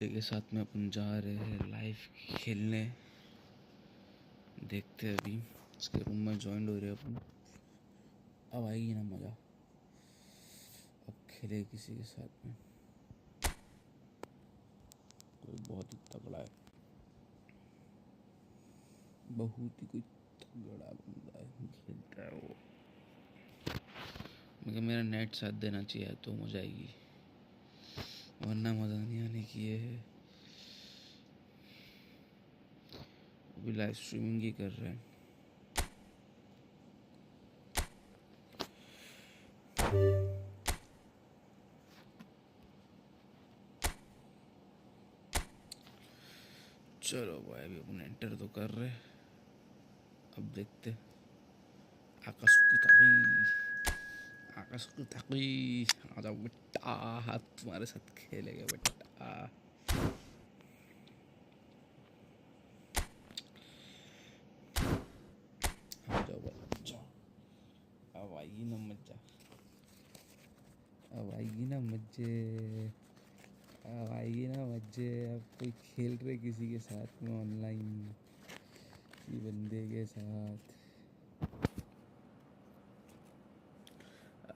के साथ में अपन जा रहे हैं लाइव खेलने। देखते हैं अभी इसके रूम में ज्वाइन हो रहे हैं अपन। अब आएगी ना मज़ा, अब खेले किसी के साथ में। कोई बहुत ही तगड़ा है, बहुत ही कोई तगड़ा बंदा है, खेलता है वो। मगर मेरा नेट साथ देना चाहिए तो मज़ा आएगी, वरना मज़ा नहीं आने की है। अभी लाइव स्ट्रीमिंग ही कर रहे हैं। चलो भाई अभी अपन एंटर तो कर रहे, अब देखते। आकाश की ताकी आ जाओ बेटा, हाथ तुम्हारे साथ खेलेंगे बेटा। आ जाओ बच्चा, अब आएगी ना मजा, अब आएगी ना मजे, अब आएगी ना मजे। अब कोई खेल रहे किसी के साथ में ऑनलाइन, किसी बंदे के साथ,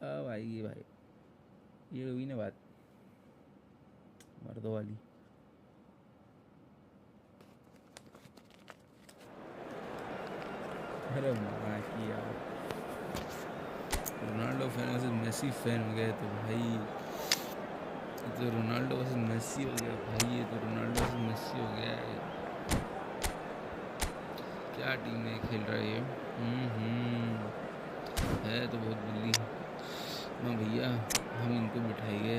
अब आएगी भाई। ये हुई ना बात मर्दों वाली। अरे माँ की यार, Ronaldo fan versus Messi fan हो गए तो भाई, तो रोनाल्डो वर्सेस मेसी हो गया भाई, ये तो रोनाल्डो वर्सेस मेसी हो गया है। क्या टीम में खेल रहा है ये? है तो बहुत बिल्ली। हाँ भैया, हम इनको बिठाएंगे,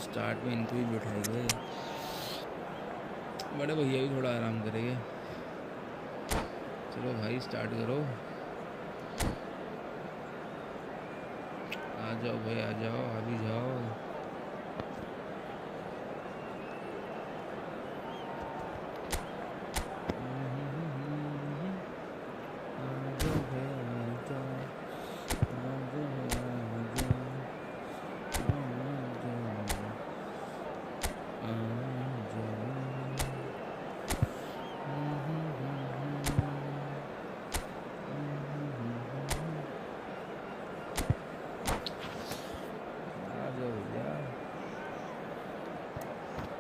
स्टार्ट में इनको भी बिठाएंगे। बड़े भैया भी थोड़ा आराम करेंगे। चलो भाई स्टार्ट करो, आ जाओ भाई, आ जाओ, आ भी जाओ।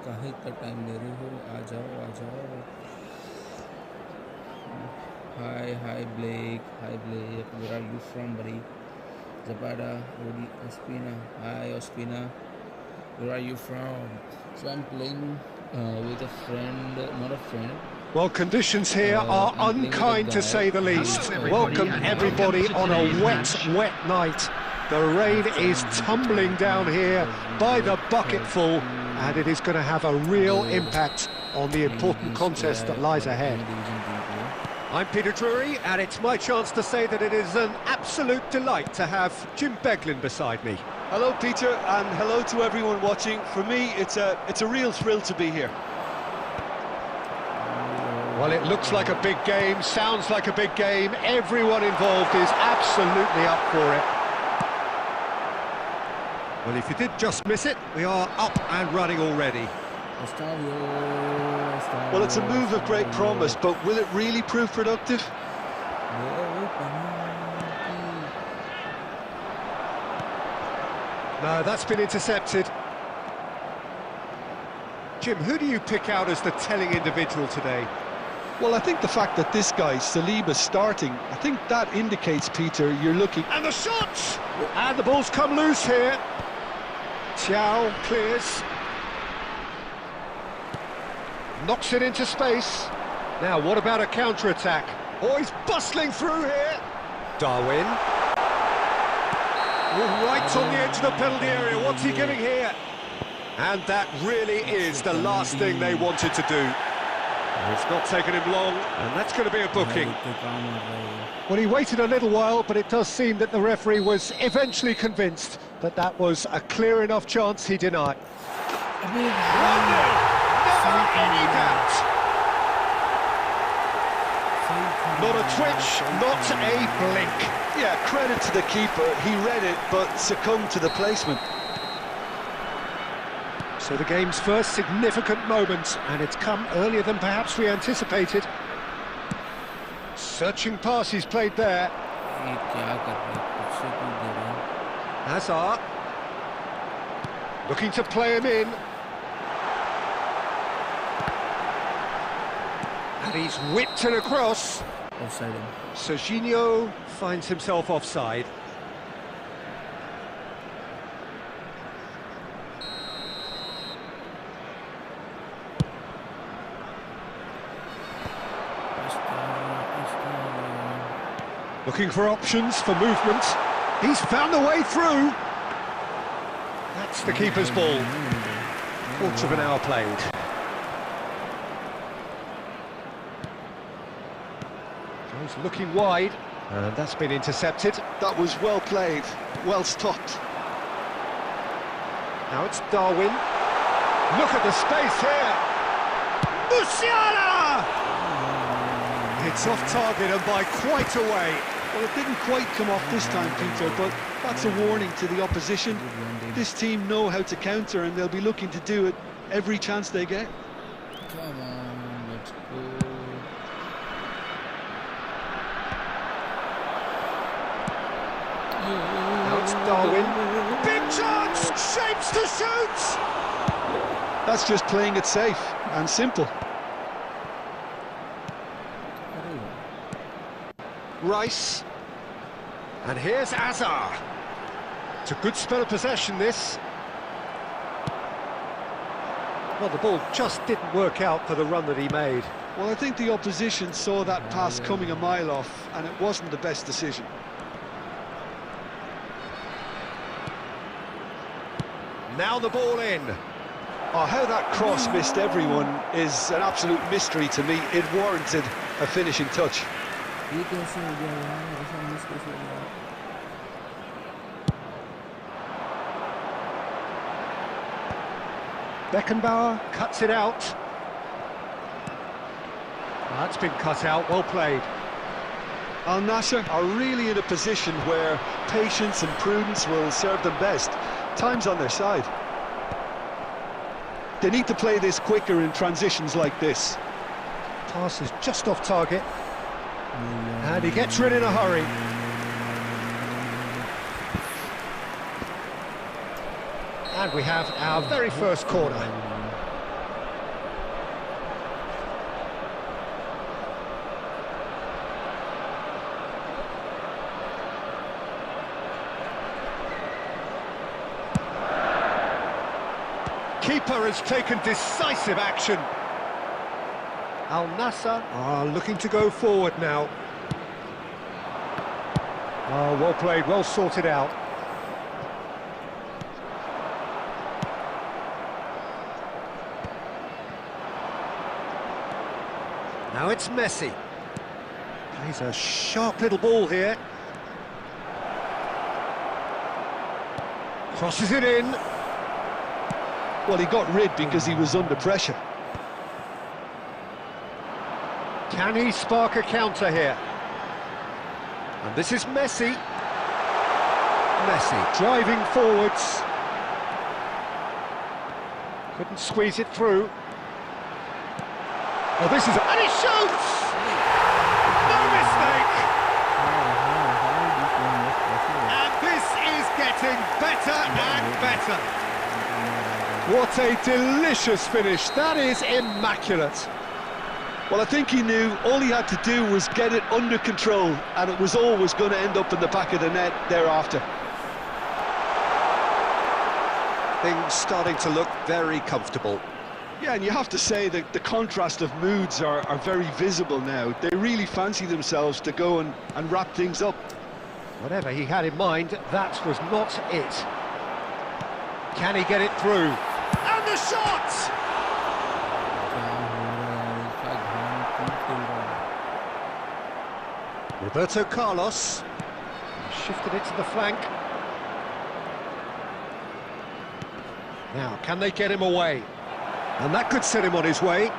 काहे इतना टाइम ले रहे हो, आ जाओ आ जाओ। Hi Blake, where are you from buddy? Zapata, Ospina, hi Ospina, where are you from? So I'm playing with a friend, not a friend. Well, conditions here are unkind to say the least. Welcome everybody on a wet night. The rain is tumbling down here by the bucketful, and it is going to have a real impact on the important contest that lies ahead. I'm Peter Drury, and it's my chance to say that it is an absolute delight to have Jim Beglin beside me. Hello, Peter, and hello to everyone watching. For me, it's a real thrill to be here. Well, it looks like a big game, sounds like a big game. Everyone involved is absolutely up for it. Well, if you did just miss it, we are up and running already. Well, it's a move of great promise, but will it really prove productive? No, that's been intercepted. Jim, who do you pick out as the telling individual today? Well, I think the fact that this guy, Saliba, is starting, I think that indicates, Peter, you're looking... And the shots! And the ball's come loose here. Thiaw clears. Knocks it into space. Now, what about a counter-attack? Oh, he's bustling through here. Darwin. Oh, right on the edge of the penalty area. What's he getting here? And that really is the last thing they wanted to do. It's not taken him long, and that's going to be a booking. Well, he waited a little while, but it does seem that the referee was eventually convinced that that was a clear enough chance he denied. Never any doubt. Not a twitch, not a blink. Yeah, credit to the keeper. He read it, but succumbed to the placement. So the game's first significant moment, and it's come earlier than perhaps we anticipated. Searching passes played there. ये क्या कर रहे हैं? खुद से कूद दे रहे हैं। Hazard. Looking to play him in. And he's whipped it across. Offside him. SIIIUUU finds himself offside. Looking for options for movement. He's found a way through. That's the keeper's ball. Quarter of an hour played. He's looking wide, and that's been intercepted. That was well played, well stopped. Now it's Darwin. Look at the space here. Musiala! It's off target and by quite a way. Well, it didn't quite come off this time, Peter, but that's a warning to the opposition. This team know how to counter, and they'll be looking to do it every chance they get. Come on, let's go. Now it's Darwin. Big chance! Shapes to shoot! That's just playing it safe and simple. Rice. And here's Hazard. It's a good spell of possession, this. Well, the ball just didn't work out for the run that he made. Well, I think the opposition saw that pass coming a mile off, and it wasn't the best decision. Now the ball in. Oh, how that cross missed everyone is an absolute mystery to me. It warranted a finishing touch. ये कैसे हो गया यार? ऐसा miss कैसे हो गया? Beckenbauer cuts it out. That's been cut out, well played. Al Nassr are really in a position where patience and prudence will serve them best. Time's on their side. They need to play this quicker in transitions like this. Pass is just off target. And he gets rid in a hurry. And we have our very first corner. Keeper has taken decisive action. Al Nassr are looking to go forward now. Oh, well played, well sorted out. Now it's Messi. Plays a sharp little ball here. Crosses it in. Well, he got rid because he was under pressure. Can he spark a counter here? And this is Messi. Messi driving forwards. Couldn't squeeze it through. Oh, this is... And he shoots! No mistake! And this is getting better and better. What a delicious finish. That is immaculate. Well, I think he knew all he had to do was get it under control, and it was always going to end up in the back of the net thereafter. Things starting to look very comfortable. Yeah, and you have to say that the contrast of moods are very visible now. They really fancy themselves to go and wrap things up. Whatever he had in mind, that was not it. Can he get it through? And the shot! Roberto Carlos shifted it to the flank. Now, can they get him away? And that could set him on his way.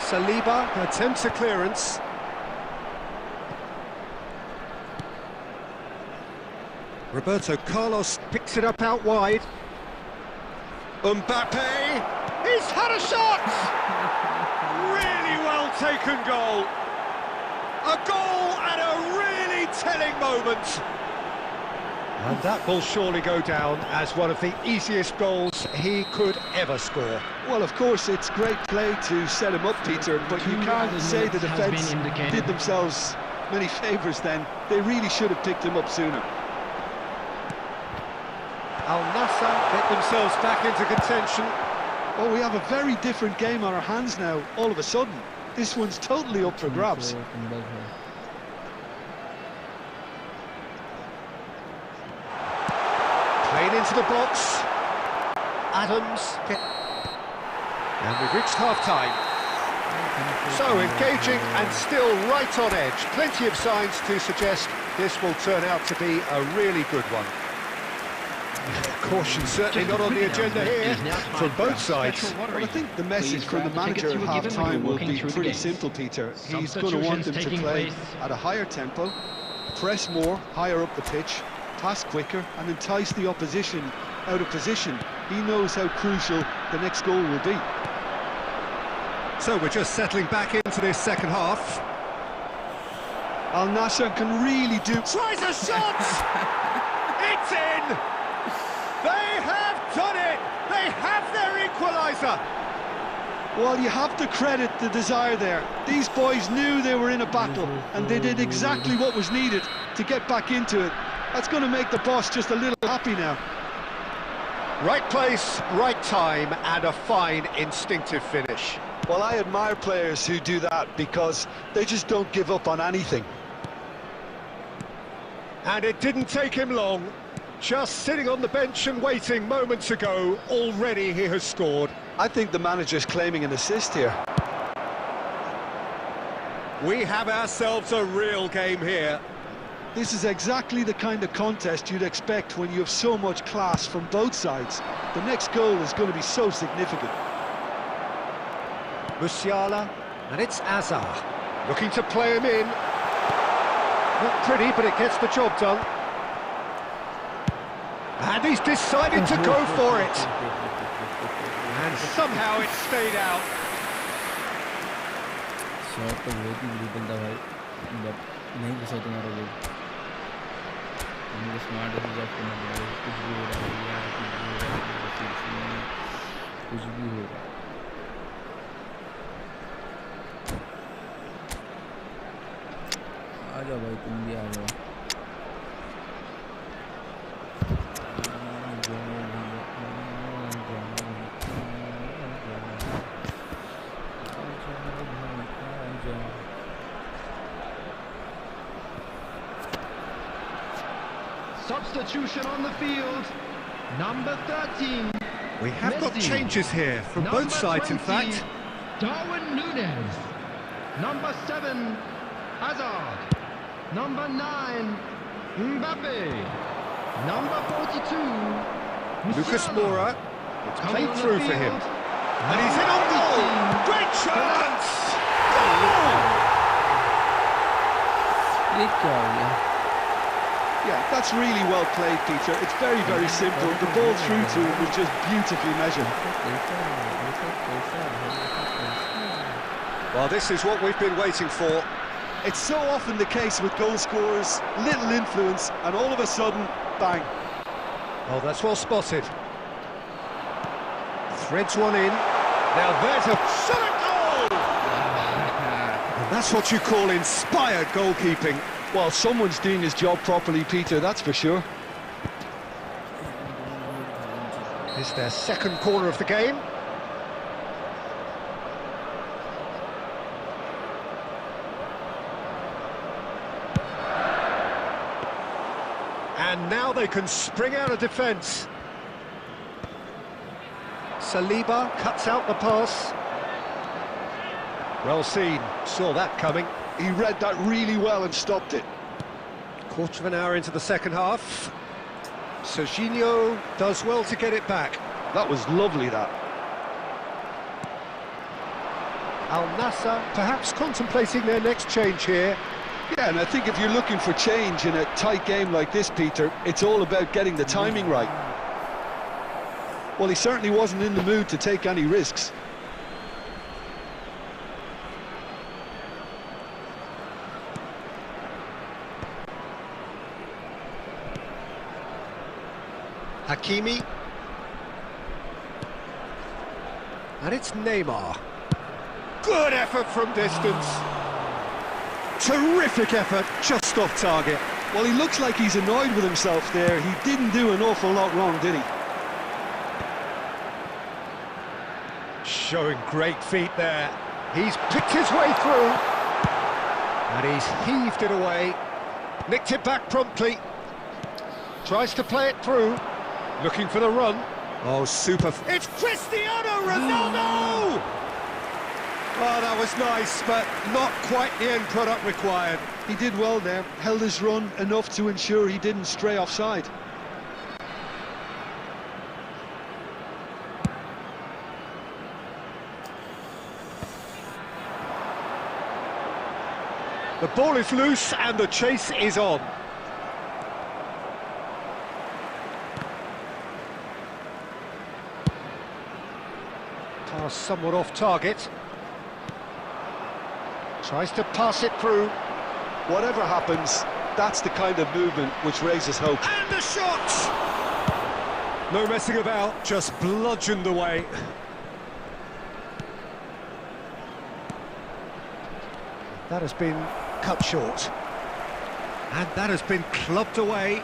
Saliba attempts a clearance. Roberto Carlos picks it up out wide. Mbappe, he's had a shot! Really well taken goal. A goal at a really telling moment. And that will surely go down as one of the easiest goals he could ever score. Well, of course, it's great play to set him up, Peter, but you can't say the defence did themselves many favours then. They really should have picked him up sooner. Al Nassr get themselves back into contention. Oh, we have a very different game on our hands now, all of a sudden. This one's totally up for grabs. Played into the box. Adams. And we've reached half-time. So engaging and still right on edge. Plenty of signs to suggest this will turn out to be a really good one. Caution certainly not on the agenda here from both sides. Well, I think the message from the manager at half-time will be pretty simple, Peter. He's going to want them to play at a higher tempo, press more, higher up the pitch, pass quicker and entice the opposition out of position. He knows how crucial the next goal will be. So we're just settling back into this second half. Al Nassr can really do... Tries a shot! It's in! They have done it! They have their equaliser! Well, you have to credit the desire there. These boys knew they were in a battle and they did exactly what was needed to get back into it. That's going to make the boss just a little happy now. Right place, right time, and a fine instinctive finish. Well, I admire players who do that because they just don't give up on anything. And it didn't take him long. Just sitting on the bench and waiting moments ago, already he has scored. I think the manager's claiming an assist here. We have ourselves a real game here. This is exactly the kind of contest you'd expect when you have so much class from both sides. The next goal is going to be so significant. Musiala, and it's Azar, looking to play him in. Not pretty, but it gets the job done. And he's decided to go for it. And somehow it stayed out. आजा भाई तुम भी आ जाओ Substitution on the field, number 13. We have got changes here from both sides, in fact. Darwin Núñez. Number 7, Hazard. Number 9, Mbappe. Number 42, Lucas Musiala. Moura. It's played through for him. And he's in on goal! Great chance! Goal! Yeah, that's really well played, Peter. It's very, very simple. The ball through to him was just beautifully measured. Well, this is what we've been waiting for. It's so often the case with goal scorers, little influence, and all of a sudden, bang. Oh, that's well spotted. Threads one in. Now there's a shot at goal! And that's what you call inspired goalkeeping. Well, someone's doing his job properly, Peter, that's for sure. It's their second corner of the game. And now they can spring out of defence. Saliba cuts out the pass. Well seen, saw that coming. He read that really well and stopped it. Quarter of an hour into the second half. Serginho does well to get it back. That was lovely, that. Al Nassr perhaps contemplating their next change here. Yeah, and I think if you're looking for change in a tight game like this, Peter, it's all about getting the timing right. Well, he certainly wasn't in the mood to take any risks. Hakimi. And it's Neymar. Good effort from distance. Terrific effort, just off target. Well, he looks like he's annoyed with himself there. He didn't do an awful lot wrong, did he? Showing great feet there. He's picked his way through. And he's heaved it away. Nicked it back promptly. Tries to play it through. Looking for the run. Oh, super. It's Cristiano Ronaldo! Oh, that was nice, but not quite the end product required. He did well there, held his run enough to ensure he didn't stray offside. The ball is loose and the chase is on. Pass somewhat off target. Tries to pass it through. Whatever happens, that's the kind of movement which raises hope. And the shot! No messing about, just bludgeoned away. That has been cut short. And that has been clubbed away.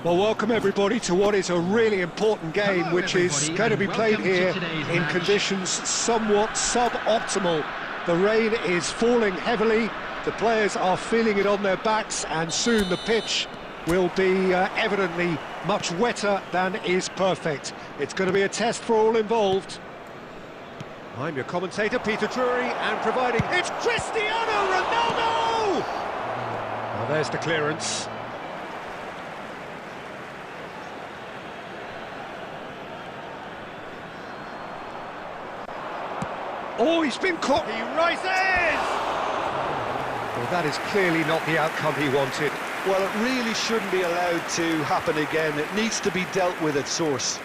Well, welcome everybody to what is a really important game, which is going to be played here in conditions somewhat suboptimal. The rain is falling heavily, the players are feeling it on their backs, and soon the pitch will be evidently much wetter than is perfect. It's going to be a test for all involved. I'm your commentator, Peter Drury, and providing... It's Cristiano Ronaldo! Well, there's the clearance. Oh, he's been caught. He rises! Well, that is clearly not the outcome he wanted. Well, it really shouldn't be allowed to happen again. It needs to be dealt with at source.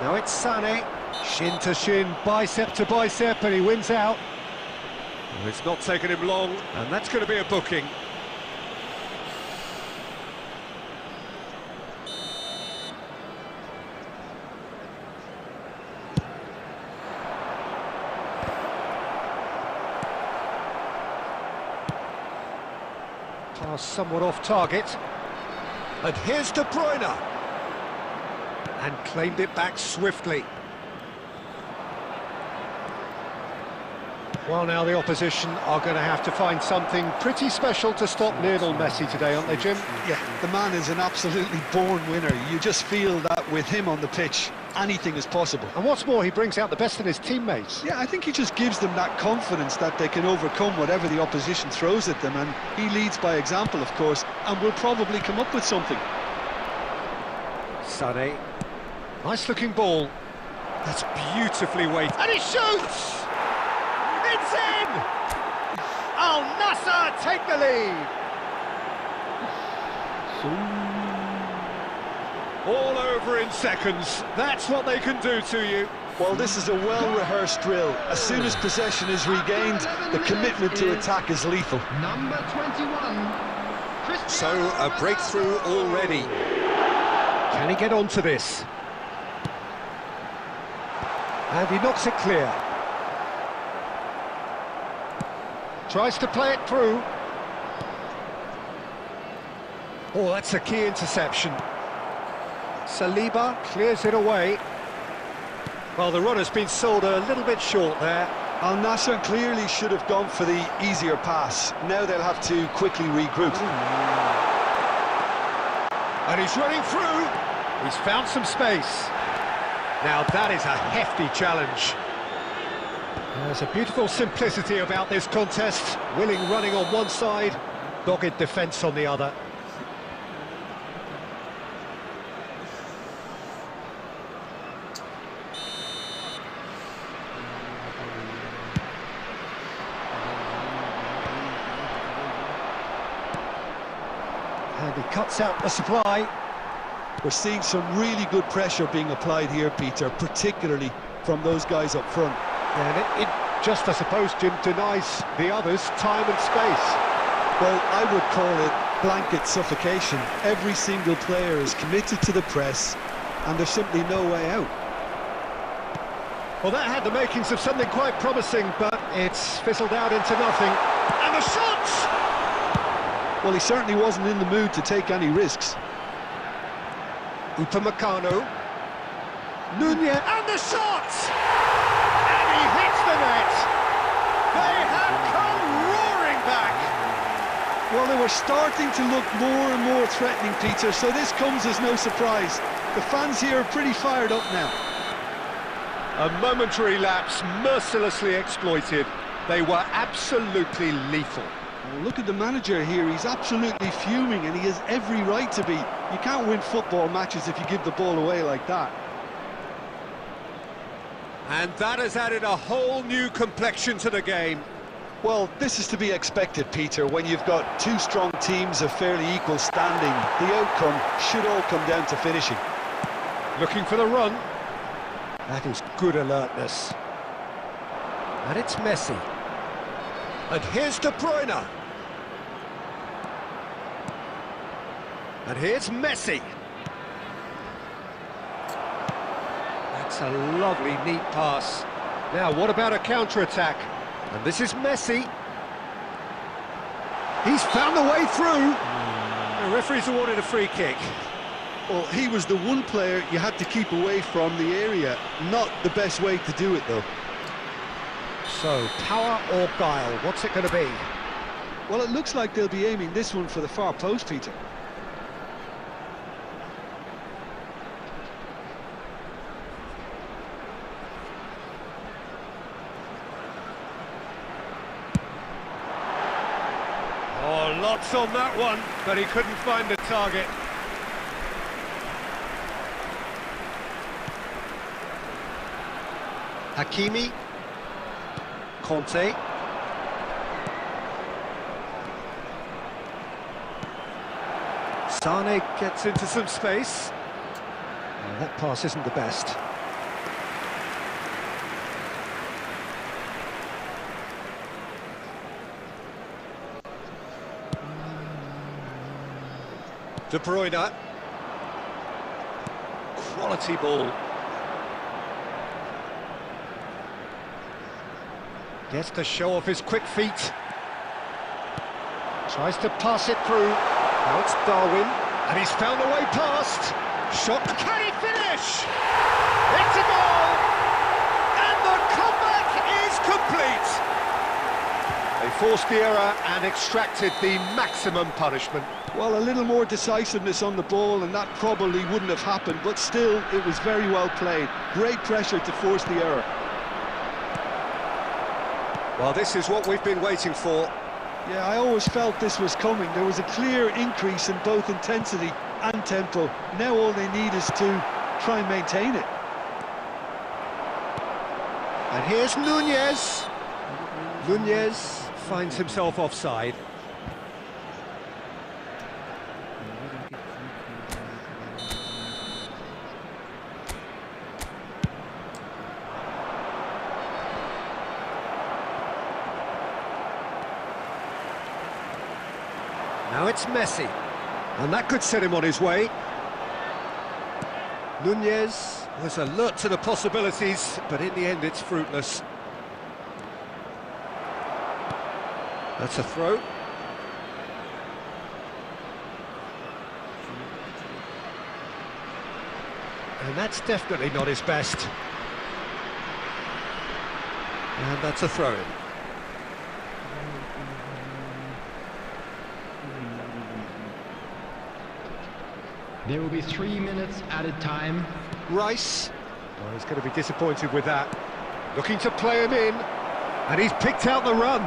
Now it's Sané, shin to shin, bicep to bicep, and he wins out. Well, it's not taken him long, and that's going to be a booking. Pass somewhat off target. And here's De Bruyne. And claimed it back swiftly. Well, now the opposition are going to have to find something pretty special to stop Lionel Messi today, aren't they, Jim? Yeah, the man is an absolutely born winner. You just feel that with him on the pitch, anything is possible. And what's more, he brings out the best in his teammates. Yeah, I think he just gives them that confidence that they can overcome whatever the opposition throws at them, and he leads by example, of course, and will probably come up with something. Sané. Nice-looking ball. That's beautifully weighted. And he shoots! It's in! Al Nassr take the lead! All over in seconds. That's what they can do to you. Well, this is a well-rehearsed drill. As soon as possession is regained, the commitment to attack is lethal. Number 21. So, a breakthrough already. Can he get onto this? And he knocks it clear. Tries to play it through. Oh, that's a key interception. Saliba clears it away. Well, the run has been sold a little bit short there. Al Nassr clearly should have gone for the easier pass. Now they'll have to quickly regroup. And he's running through. He's found some space. Now that is a hefty challenge. There's a beautiful simplicity about this contest. Willing running on one side, dogged defence on the other. And he cuts out the supply. We're seeing some really good pressure being applied here, Peter, particularly from those guys up front. And it just, I suppose, Jim, denies the others time and space. Well, I would call it blanket suffocation. Every single player is committed to the press, and there's simply no way out. Well, that had the makings of something quite promising, but it's fizzled out into nothing. And the shots! Well, he certainly wasn't in the mood to take any risks. Upamecano. Nunez, and the shot! And he hits the net! They have come roaring back! Well, they were starting to look more and more threatening, Peter, so this comes as no surprise. The fans here are pretty fired up now. A momentary lapse, mercilessly exploited. They were absolutely lethal. Well, look at the manager here, he's absolutely fuming, and he has every right to be. You can't win football matches if you give the ball away like that. And that has added a whole new complexion to the game. Well, this is to be expected, Peter. When you've got two strong teams of fairly equal standing, the outcome should all come down to finishing. Looking for the run. That is good alertness. And it's Messi. And here's De Bruyne. And here's Messi. That's a lovely, neat pass. Now, what about a counter-attack? And this is Messi. He's found the way through. The referee's awarded a free kick. Well, he was the one player you had to keep away from the area. Not the best way to do it, though. So, power or guile, what's it going to be? Well, it looks like they'll be aiming this one for the far post, Peter. Oh, lots on that one, but he couldn't find the target. Hakimi. Conte. Sané gets into some space. That pass isn't the best. De Bruyne. Quality ball. Gets to show off his quick feet. Tries to pass it through. Now it's Darwin. And he's found a way past. Shot. Can he finish? It's a goal! And the comeback is complete! They forced the error and extracted the maximum punishment. Well, a little more decisiveness on the ball and that probably wouldn't have happened, but still, it was very well played. Great pressure to force the error. Well, this is what we've been waiting for. Yeah, I always felt this was coming. There was a clear increase in both intensity and tempo. Now all they need is to try and maintain it. And here's Nunez. Nunez finds himself offside. Now it's Messi, and that could set him on his way. Nunez was alert to the possibilities, but in the end it's fruitless. That's a throw. And that's definitely not his best. And that's a throw-in. There will be 3 minutes added time. Rice. Oh, he's going to be disappointed with that. Looking to play him in. And he's picked out the run.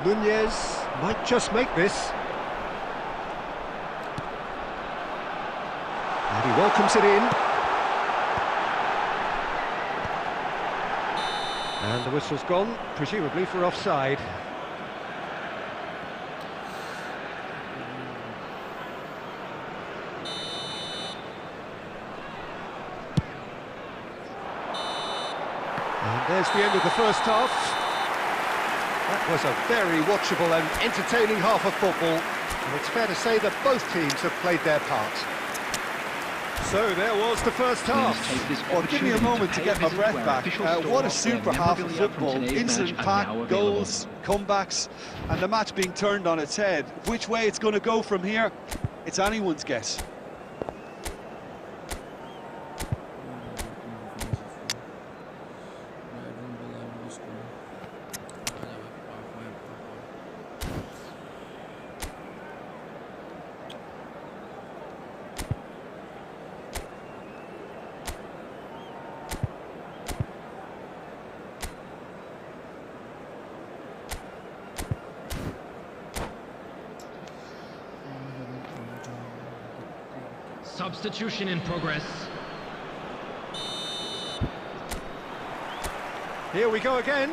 Nunez might just make this. And he welcomes it in. And the whistle's gone, presumably for offside. And there's the end of the first half. That was a very watchable and entertaining half of football. And it's fair to say that both teams have played their part. So there was the first half. Well, give me a moment to get my breath back. What a super half of football. Incident-packed, goals, comebacks, and the match being turned on its head. Which way it's going to go from here, it's anyone's guess. Substitution in progress. Here we go again.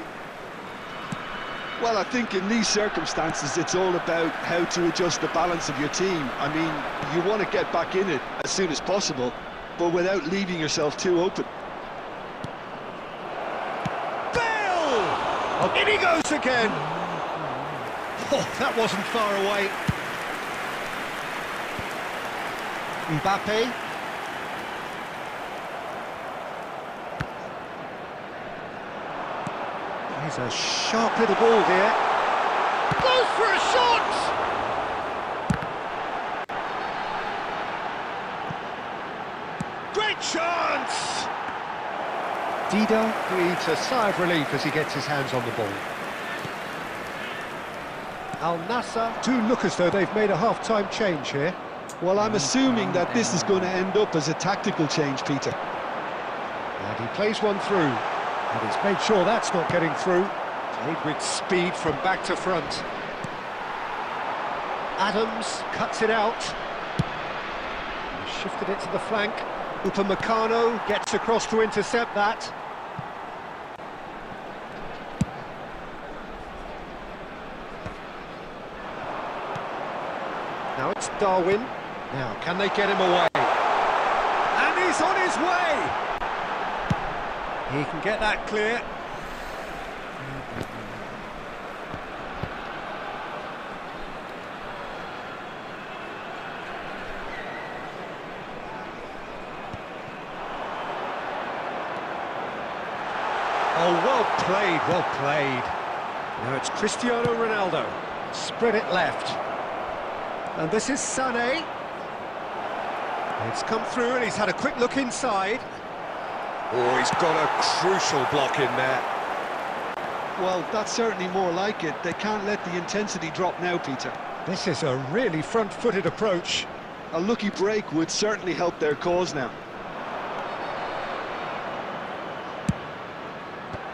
Well, I think in these circumstances, it's all about how to adjust the balance of your team. I mean, you want to get back in it as soon as possible, but without leaving yourself too open. Bale! Oh, in he goes again. Oh, that wasn't far away. Mbappe. He's a sharp little ball here. Goes for a shot! Great chance! Dida breathes a sigh of relief as he gets his hands on the ball. Al Nassr do look as though they've made a half-time change here. Well, I'm assuming that this is going to end up as a tactical change, Peter. And he plays one through. And he's made sure that's not getting through. Played with speed from back to front. Adams cuts it out. He shifted it to the flank. Upamecano gets across to intercept that. Now it's Darwin. Now, can they get him away? And he's on his way! He can get that clear. Oh, well played, well played. Now it's Cristiano Ronaldo. Spread it left. And this is Sané. It's come through and he's had a quick look inside. Oh, he's got a crucial block in there. Well, that's certainly more like it. They can't let the intensity drop now, Peter. This is a really front-footed approach. A lucky break would certainly help their cause now.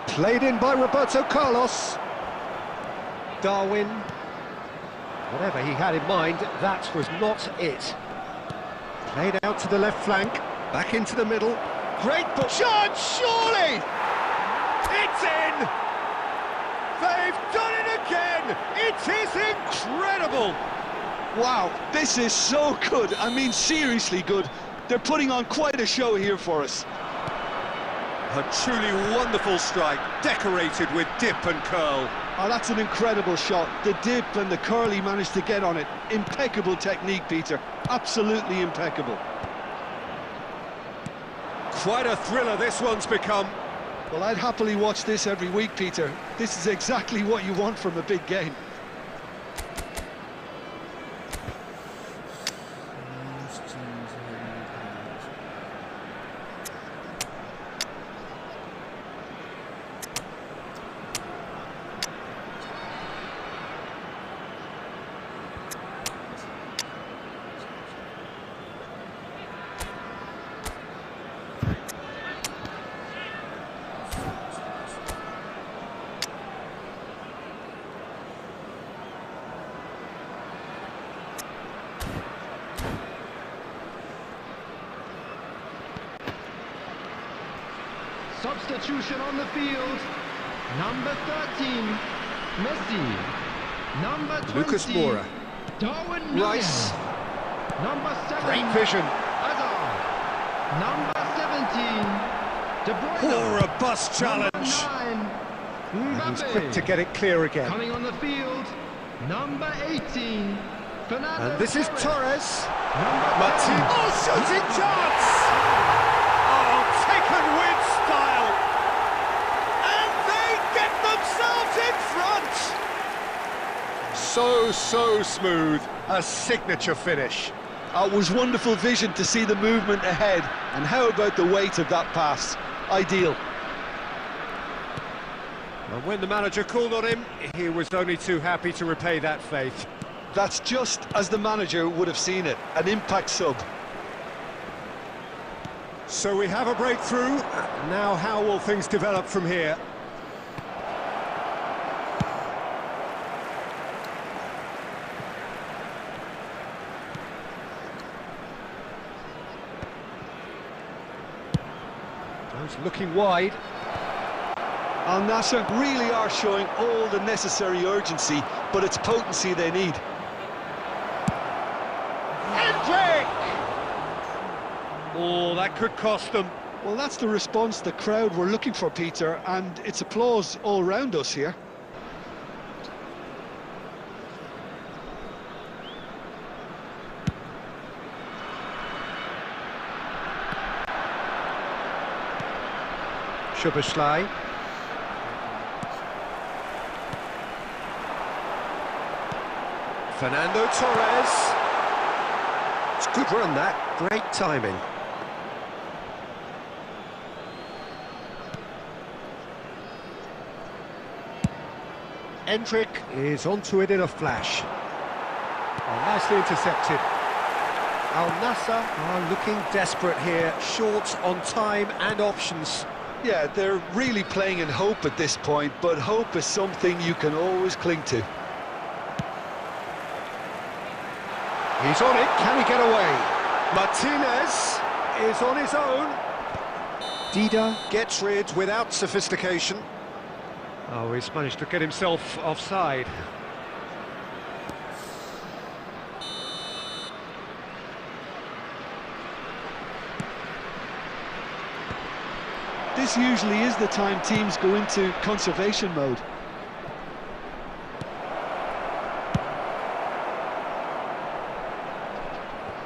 Played in by Roberto Carlos. Darwin. Whatever he had in mind, that was not it. Played out to the left flank, back into the middle. Great ball. Shot, surely! It's in! They've done it again! It is incredible! Wow, this is so good. I mean, seriously good. They're putting on quite a show here for us. A truly wonderful strike, decorated with dip and curl. Oh, that's an incredible shot. The dip and the curl he managed to get on it. Impeccable technique, Peter. Absolutely impeccable. Quite a thriller this one's become. Well, I'd happily watch this every week, Peter. This is exactly what you want from a big game. Substitution on the field. Number 13, Messi. Number 20, Lucas Moura. Darwin Rice. Núñez. Number 7, Great vision. Hazard. Number 17, De Bruyne. Poor robust challenge. Number 9, And he's Mbappe. quick to get it clear again. Coming on the field, number 18, Fernando And this is Torres. Number Martin. 10, Oh, shooting chance! Oh, taken with style. And they get themselves in front. So smooth. A signature finish. It was wonderful vision to see the movement ahead. And how about the weight of that pass? Ideal. And when the manager called on him, he was only too happy to repay that faith. That's just as the manager would have seen it. An impact sub. So we have a breakthrough. Now how will things develop from here? He's looking wide. Al Nassr really are showing all the necessary urgency, but it's potency they need. Hendrick! Oh, that could cost them. Well, that's the response the crowd were looking for, Peter, and it's applause all round us here. Szoboszlai. Fernando Torres. It's a good run, that. Great timing. Hendrick is onto it in a flash. Oh, nicely intercepted. Al Nassr are looking desperate here, short on time and options. Yeah, they're really playing in hope at this point, but hope is something you can always cling to. He's on it, can he get away? Martinez is on his own. Dida gets rid without sophistication. Oh, he's managed to get himself offside. This usually is the time teams go into conservation mode.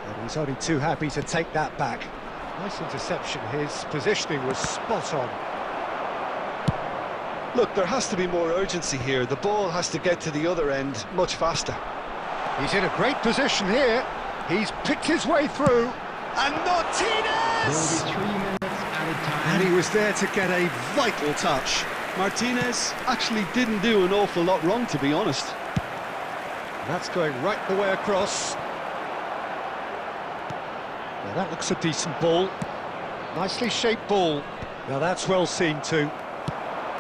And he's only too happy to take that back. Nice interception, his positioning was spot on. Look, there has to be more urgency here. The ball has to get to the other end much faster. He's in a great position here. He's picked his way through. And Martinez! 3 minutes added time. And he was there to get a vital touch. Martinez actually didn't do an awful lot wrong, to be honest. That's going right the way across. Now that looks a decent ball. Nicely shaped ball. Now that's well seen too.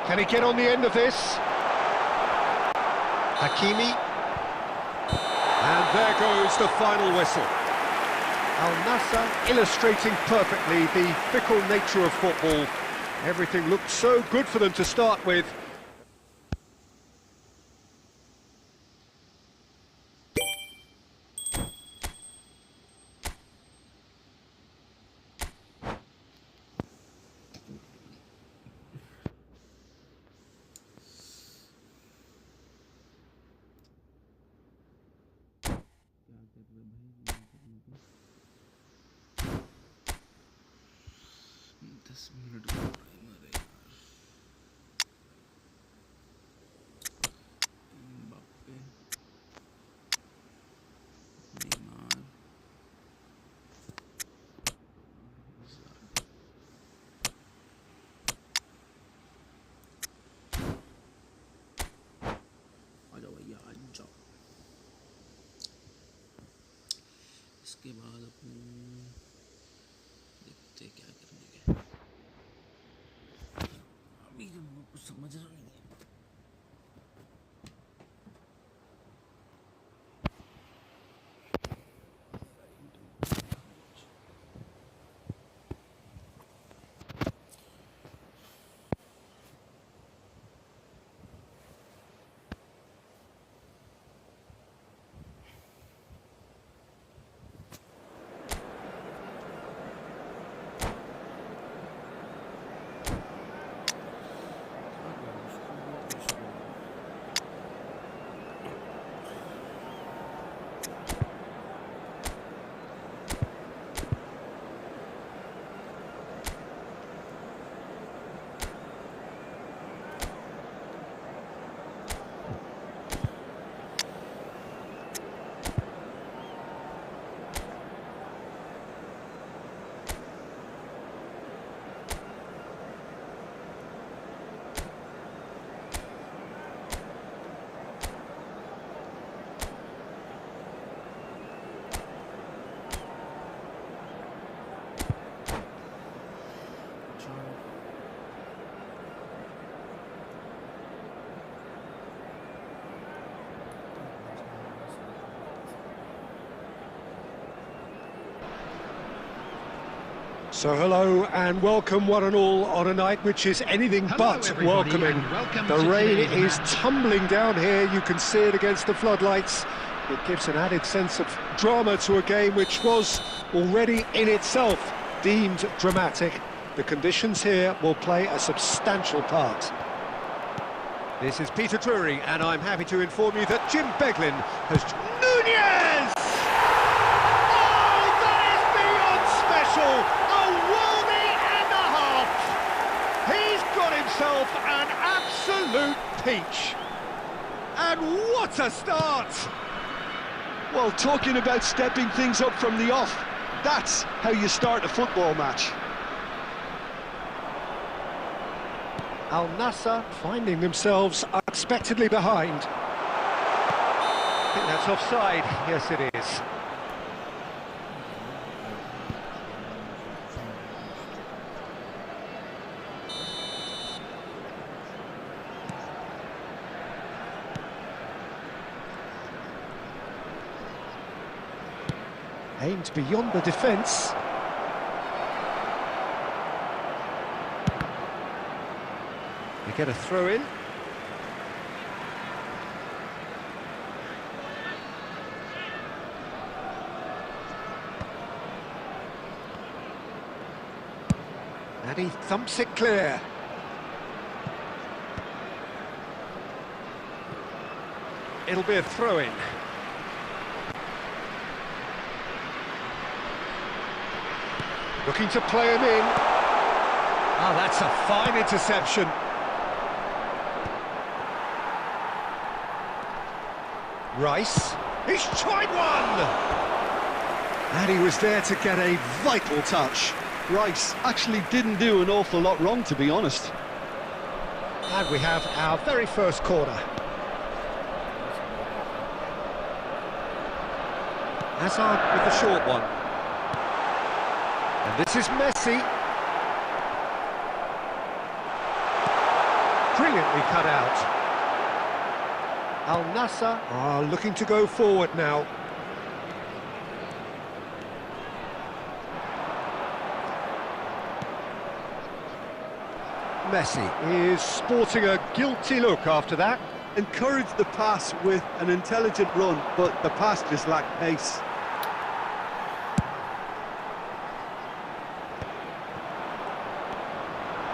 Can he get on the end of this? Hakimi. And there goes the final whistle. Al Nassr illustrating perfectly the fickle nature of football. Everything looked so good for them to start with. इसके बाद अपने देखते क्या करने के अभी कुछ समझ रहा नहीं है So hello and welcome one and all on a night which is anything but welcoming. The rain is tumbling down here, you can see it against the floodlights. It gives an added sense of drama to a game which was already in itself deemed dramatic. The conditions here will play a substantial part. This is Peter Drury and I'm happy to inform you that Jim Beglin has... Nunez! Oh, that is beyond special! Himself an absolute peach. And what a start! Well, talking about stepping things up from the off, that's how you start a football match. Al Nassr finding themselves unexpectedly behind. I think that's offside. Yes, it is. Aimed beyond the defence. They get a throw in. And he thumps it clear. It'll be a throw in. Looking to play him in. Oh, that's a fine interception. Rice, he's tried one! And he was there to get a vital touch. Rice actually didn't do an awful lot wrong, to be honest. And we have our very first corner. Hazard with the short one. And this is Messi. Brilliantly cut out. Al Nassr are looking to go forward now. Messi is sporting a guilty look after that. Encouraged the pass with an intelligent run, but the pass just lacked pace.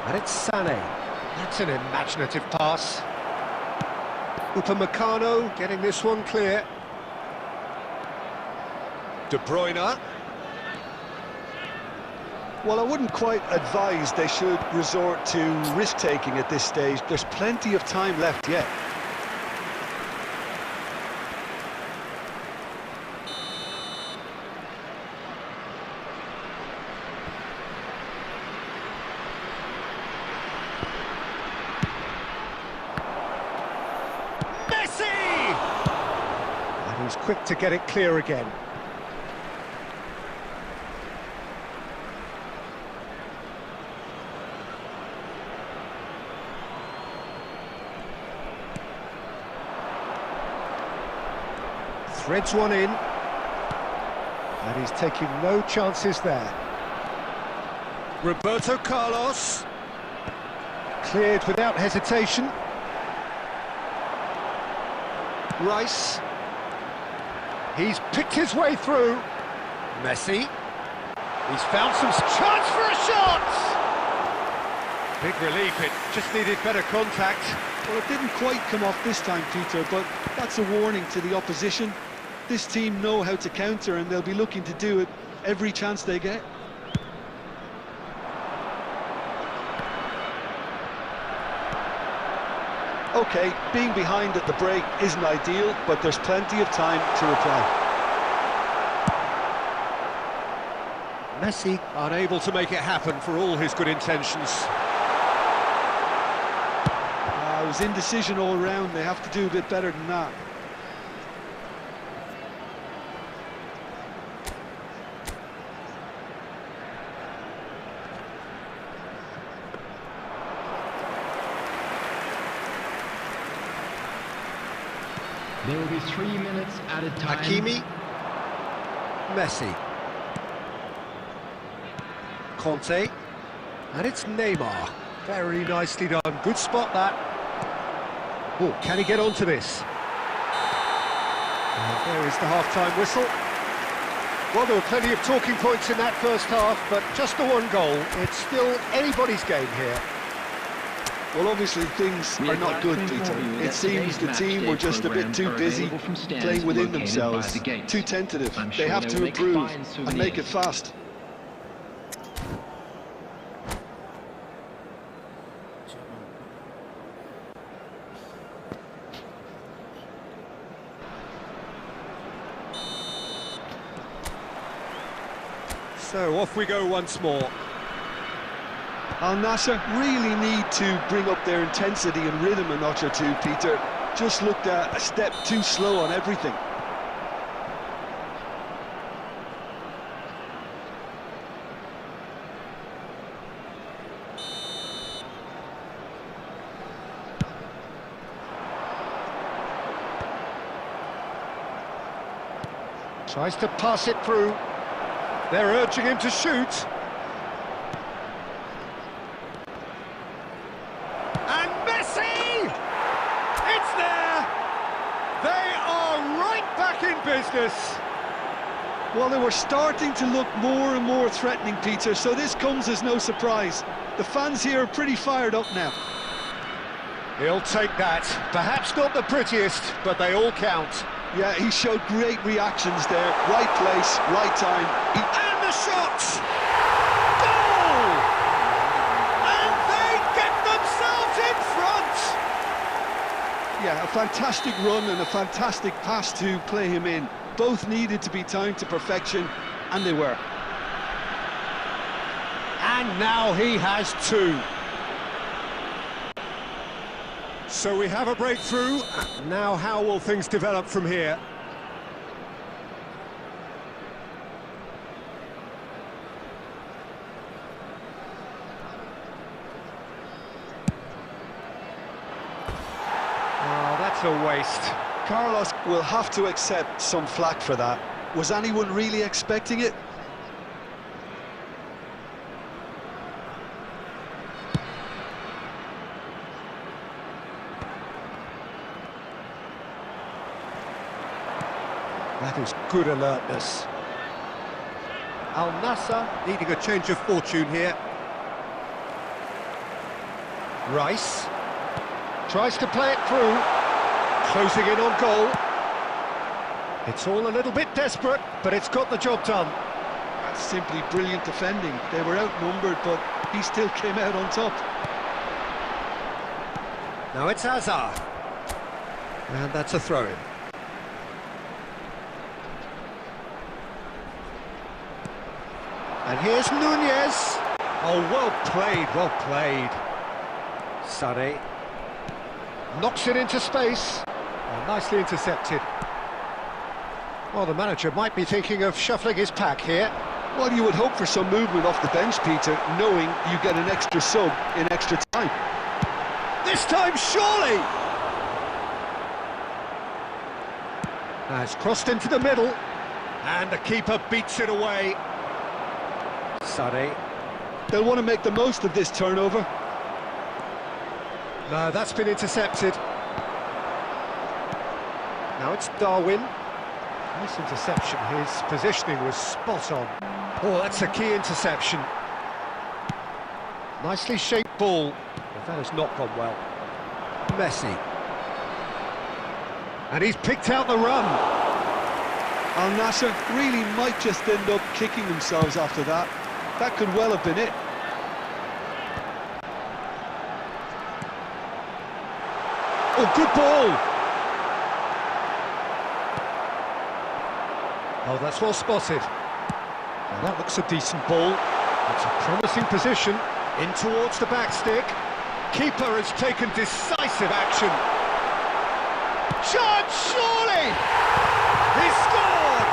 And it's Sané. That's an imaginative pass. Upamecano getting this one clear. De Bruyne. Well, I wouldn't quite advise they should resort to risk-taking at this stage. There's plenty of time left yet. And he's quick to get it clear again. Threads one in. And he's taking no chances there. Roberto Carlos. Cleared without hesitation. Rice. He's picked his way through. Messi. He's found some chance for a shot! Big relief, it just needed better contact. Well, it didn't quite come off this time, Peter, but that's a warning to the opposition. This team know how to counter, and they'll be looking to do it every chance they get. OK, being behind at the break isn't ideal, but there's plenty of time to reply. Messi unable to make it happen for all his good intentions. It was indecision all around. They have to do a bit better than that. There will be 3 minutes added time. Hakimi. Messi. Conte. And it's Neymar. Very nicely done. Good spot, that. Oh, can he get onto this? There is the half-time whistle. Well, there were plenty of talking points in that first half, but just the one goal. It's still anybody's game here. Well, obviously things are not good, Peter. It seems the team were just a bit too busy playing within themselves, too tentative. They have to improve and make it fast. So off we go once more. Al Nassr really need to bring up their intensity and rhythm a notch or two, Peter. Just looked a step too slow on everything. Tries to pass it through. They're urging him to shoot. And Messi! It's there! They are right back in business. Well, they were starting to look more and more threatening, Peter, so this comes as no surprise. The fans here are pretty fired up now. He'll take that. Perhaps not the prettiest, but they all count. Yeah, he showed great reactions there. Right place, right time. And the shot! Goal! And they get themselves in front! Yeah, a fantastic run and a fantastic pass to play him in. Both needed to be timed to perfection, and they were. And now he has two. So we have a breakthrough. Now how will things develop from here? Oh, that's a waste. Carlos will have to accept some flack for that. Was anyone really expecting it? That is good alertness. Al Nassr needing a change of fortune here. Rice tries to play it through, closing in on goal. It's all a little bit desperate, but it's got the job done. That's simply brilliant defending. They were outnumbered, but he still came out on top. Now it's Hazard. And that's a throw-in. And here's Nunez. Oh, well played, well played. Sané knocks it into space. Oh, nicely intercepted. Well, the manager might be thinking of shuffling his pack here. Well, you would hope for some movement off the bench, Peter, knowing you get an extra sub in extra time. This time, surely! Now it's crossed into the middle, and the keeper beats it away. Sané. They'll want to make the most of this turnover. No, that's been intercepted. Now it's Darwin. Nice interception. His positioning was spot on. Oh, that's a key interception. Nicely shaped ball. But that has not gone well. Messi. And he's picked out the run. Al Nassr really might just end up kicking themselves after that. That could well have been it. Oh, good ball! Oh, that's well spotted. Now that looks a decent ball. It's a promising position. In towards the back stick. Keeper has taken decisive action. Chance, surely! He scored!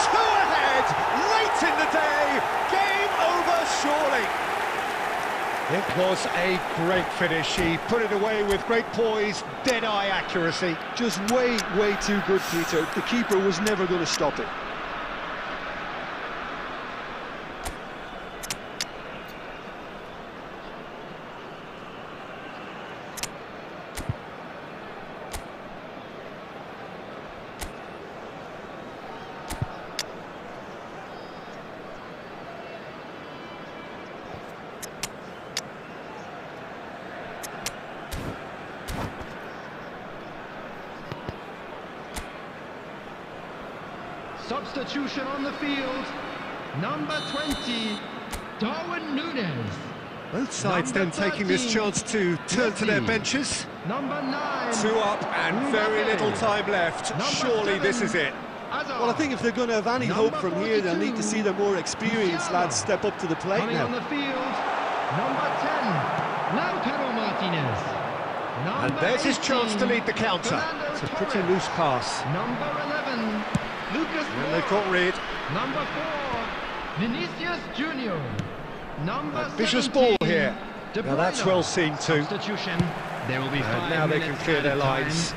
Two ahead, late in the day. Game over, surely. It was a great finish. He put it away with great poise, dead-eye accuracy. Just way too good, Peter. The keeper was never going to stop it. Substitution on the field, number 20, Darwin Nunez. Both sides then taking this chance to turn to their benches. Number 9. Two up and very little time left. Surely this is it. Well, I think if they're going to have any hope from here, they'll need to see their more experienced lads step up to the plate Coming now. on the field, number 10, Lautaro Martinez. And there's his chance to lead the counter. It's a pretty loose pass. Number 11, Lucas. And they've got rid. Number 4, Vinicius Junior. Number Ambitious 17, ball here. De Now that's Bruyne. well seen too. Substitution. There will be 5 And now they can minutes clear their added time. lines.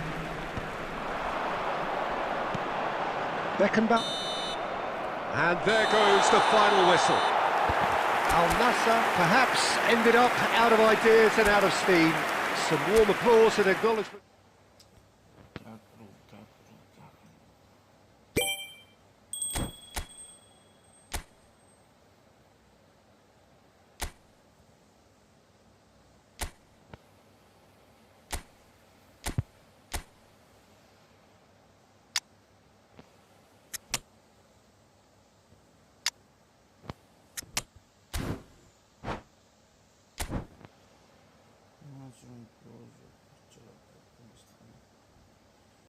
Beckenbauer. And there goes the final whistle. Al Nassr perhaps ended up out of ideas and out of steam. Some warm applause and acknowledgement.